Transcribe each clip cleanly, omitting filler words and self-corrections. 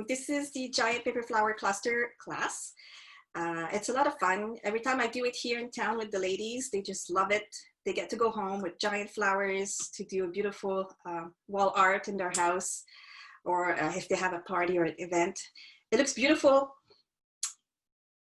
This is the giant paper flower cluster class. It's a lot of fun. Every time I do it here in town with the ladies, they just love it. They get to go home with giant flowers to do a beautiful wall art in their house, or if they have a party or an event. It looks beautiful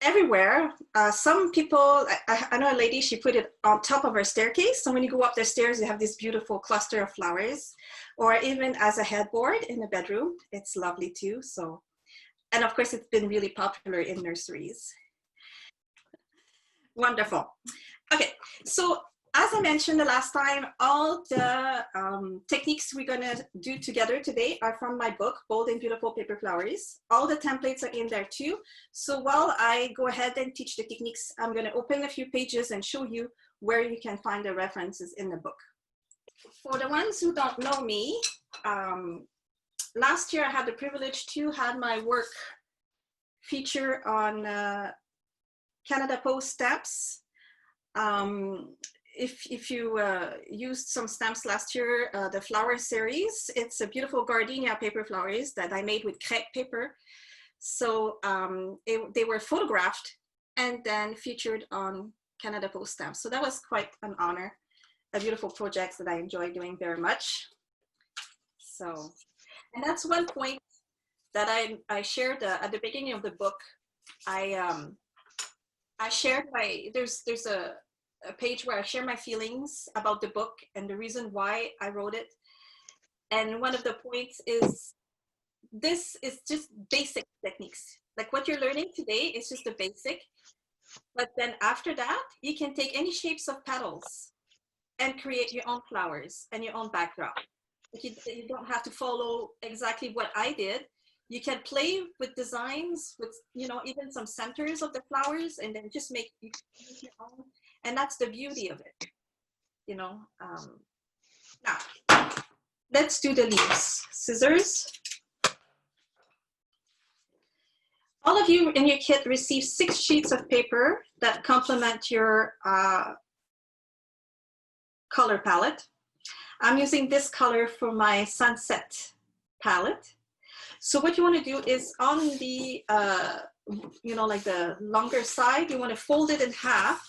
everywhere. Some people, I know a lady, she put it on top of her staircase. So when you go up the stairs, you have this beautiful cluster of flowers, or even as a headboard in the bedroom. It's lovely too. So, and of course, it's been really popular in nurseries. Wonderful. Okay, so as I mentioned the last time, all the techniques we're going to do together today are from my book, Bold and Beautiful Paper Flowers. All the templates are in there too. So while I go ahead and teach the techniques, I'm going to open a few pages and show you where you can find the references in the book. For the ones who don't know me, last year I had the privilege to have my work feature on Canada Post stamps. If you used some stamps last year, the flower series, it's a beautiful gardenia paper flowers that I made with crepe paper. So they were photographed and then featured on Canada Post stamps. So that was quite an honor, a beautiful project that I enjoy doing very much. So, and that's one point that I shared at the beginning of the book. I shared there's a page where I share my feelings about the book and the reason why I wrote it. And one of the points is, this is just basic techniques. Like what you're learning today is just the basic, but then after that, you can take any shapes of petals and create your own flowers and your own background. You don't have to follow exactly what I did. You can play with designs, with, you know, even some centers of the flowers, and then just make your own. And that's the beauty of it, you know. Now, let's do the leaves. Scissors. All of you in your kit received 6 sheets of paper that complement your color palette. I'm using this color for my sunset palette. So what you want to do is on the, you know, like the longer side, you want to fold it in half.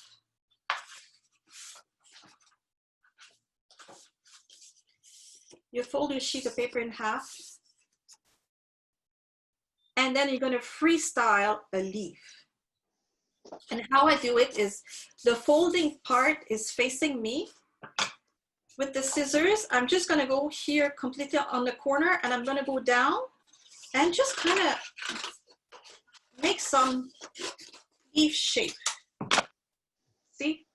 You fold your sheet of paper in half. And then you're going to freestyle a leaf. And how I do it is the folding part is facing me. With the scissors, I'm just going to go here completely on the corner, and I'm going to go down and just kind of make some leaf shape. See?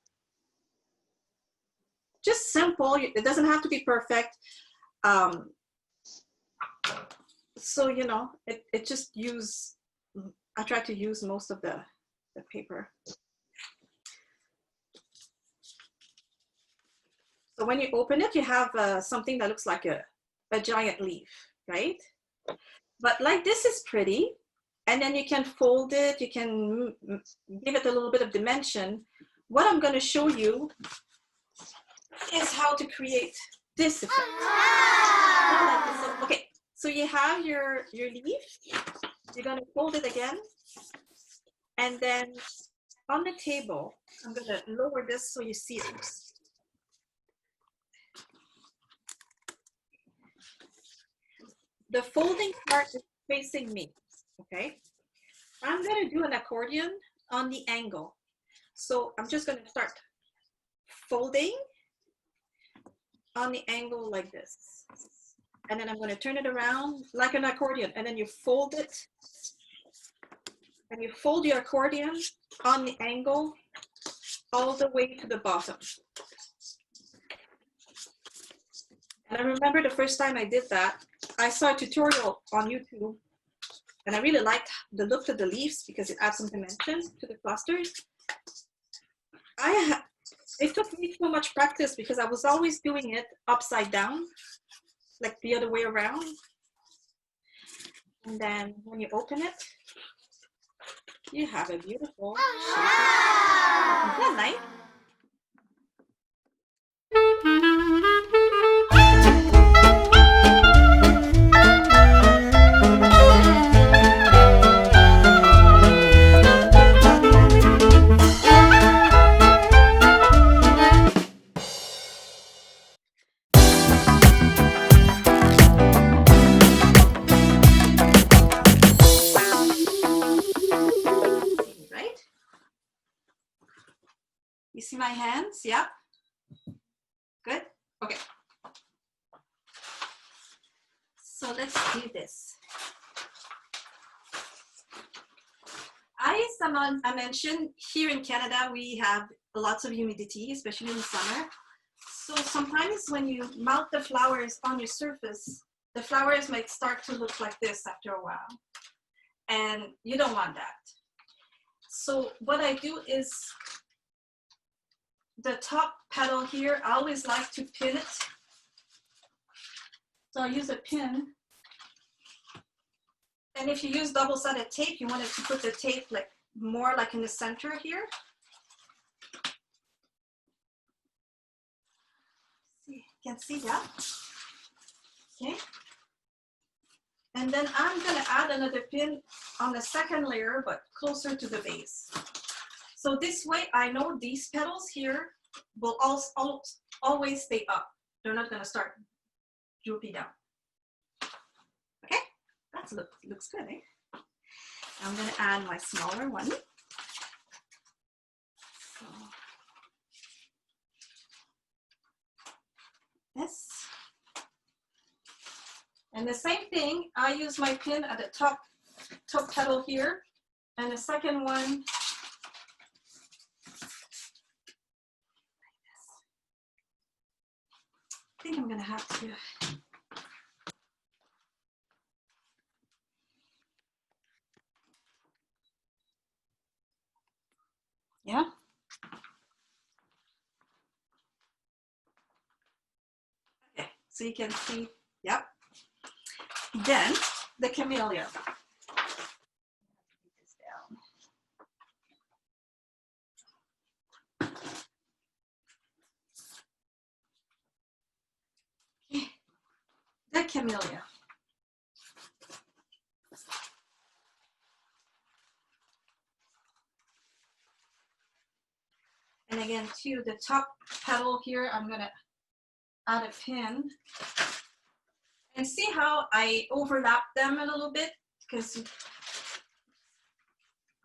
Just simple. It doesn't have to be perfect. So, you know, it just I try to use most of the paper. So when you open it, you have something that looks like a giant leaf, right? But like this is pretty, and then you can fold it, you can give it a little bit of dimension. What I'm going to show you is how to create this effect. Okay, so you have your leaf, you're going to fold it again, and then on the table, I'm going to lower this so you see it. The folding part is facing me, okay? I'm going to do an accordion on the angle. So I'm just going to start folding on the angle like this. And then I'm going to turn it around like an accordion, and then you fold it. And you fold your accordion on the angle all the way to the bottom. And I remember the first time I did that, I saw a tutorial on YouTube, and I really liked the look of the leaves because it adds some dimension to the clusters. It took me so much practice because I was always doing it upside down, like the other way around. And then when you open it, you have a beautiful shape. Isn't that nice? You see my hands? Yeah. Good. Okay. So let's do this. As I mentioned, here in Canada, we have lots of humidity, especially in summer. So sometimes when you mount the flowers on your surface, the flowers might start to look like this after a while. And you don't want that. So what I do is the top petal here, I always like to pin it. So I'll use a pin. And if you use double-sided tape, you wanted to put the tape like more like in the center here. See, you can see that. Okay. And then I'm going to add another pin on the second layer, but closer to the base. So this way, I know these petals here will always stay up. They're not going to start drooping down. Okay, that looks good, eh? I'm going to add my smaller one. So, this. And the same thing, I use my pin at the top petal here, and the second one, I think I'm gonna have to. Yeah. Okay, so you can see, yep. Then the camellia. Okay. The camellia. And again, to the top petal here, I'm gonna add a pin. And see how I overlap them a little bit, because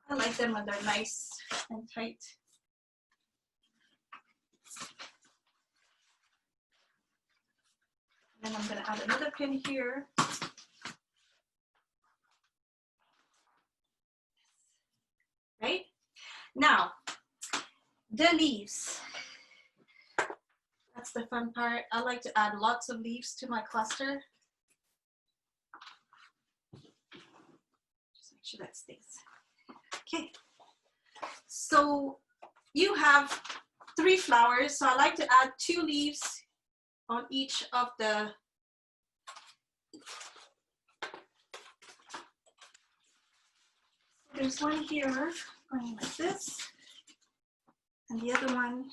I like them when they're nice and tight. And then I'm going to add another pin here. Right? Now, the leaves. That's the fun part. I like to add lots of leaves to my cluster. Just make sure that stays. Okay. So you have 3 flowers. So I like to add 2 leaves on each of the there's one here going like this, and the other one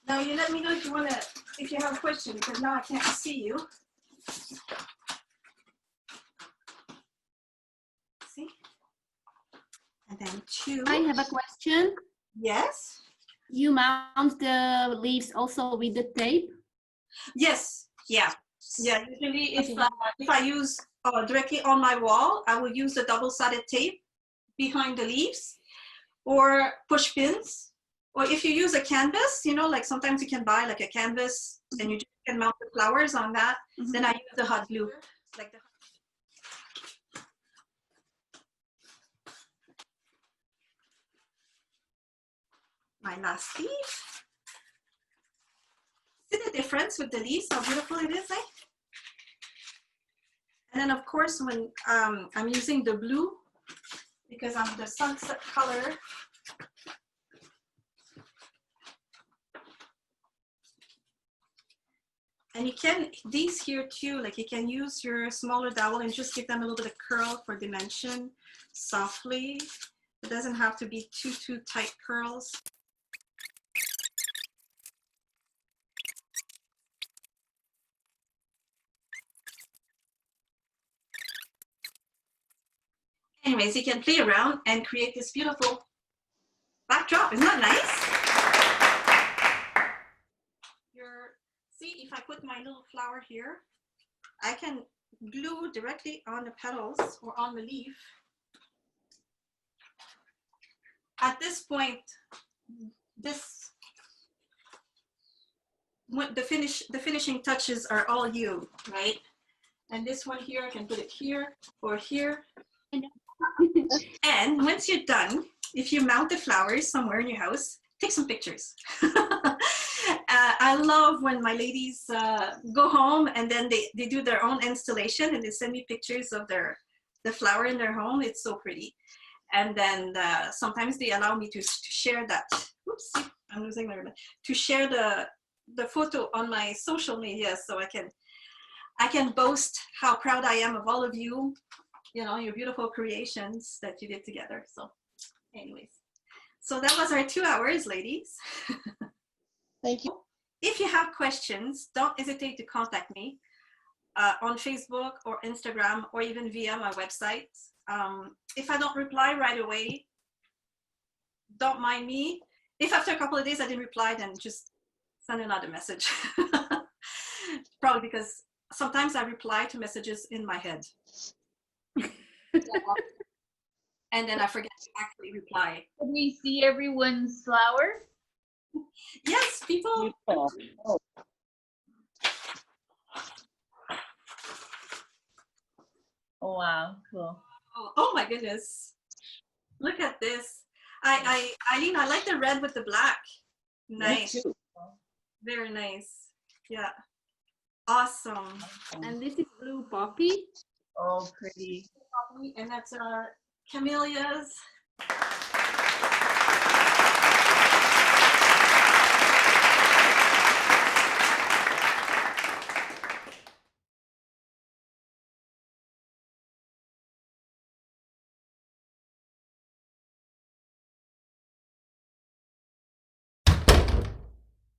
now. You let me know if you have a question, because now I can't see you. See? And then 2. I have a question. Yes. You mount the leaves also with the tape? Yes. Yeah. Yeah. Usually, if I use directly on my wall, I will use the double-sided tape behind the leaves, or push pins. Or if you use a canvas, you know, like sometimes you can buy like a canvas and you just can mount the flowers on that. Mm-hmm. Then I use the hot glue. Like my last leaf. See the difference with the leaves, how beautiful it is, eh? And then of course, when I'm using the blue, because I'm the sunset color, and you can, these here too, like you can use your smaller dowel and just give them a little bit of curl for dimension, softly. It doesn't have to be too tight curls. Anyways, you can play around and create this beautiful backdrop. Isn't that nice? See, if I put my little flower here, I can glue directly on the petals or on the leaf. at this point, the finishing touches are all you, right? And this one here, I can put it here or here. And once you're done, if you mount the flowers somewhere in your house, take some pictures. I love when my ladies go home and then they do their own installation and they send me pictures of the flower in their home. It's so pretty. And then sometimes they allow me to share that. Oops, I'm losing my remote. To share the photo on my social media, so I can boast how proud I am of all of you, you know, your beautiful creations that you did together. So anyways, so that was our 2 hours, ladies. Thank you. If you have questions, don't hesitate to contact me on Facebook or Instagram or even via my website. If I don't reply right away, don't mind me. If after a couple of days I didn't reply, then just send another message. Probably because sometimes I reply to messages in my head. And then I forget to actually reply. Can we see everyone's flower? Yes, people. Oh, Oh, wow, cool. Oh my goodness. Look at this. Eileen, I like the red with the black. Nice. me too. Very nice. Yeah. Awesome. And this is blue poppy. Oh, pretty. And that's camellias.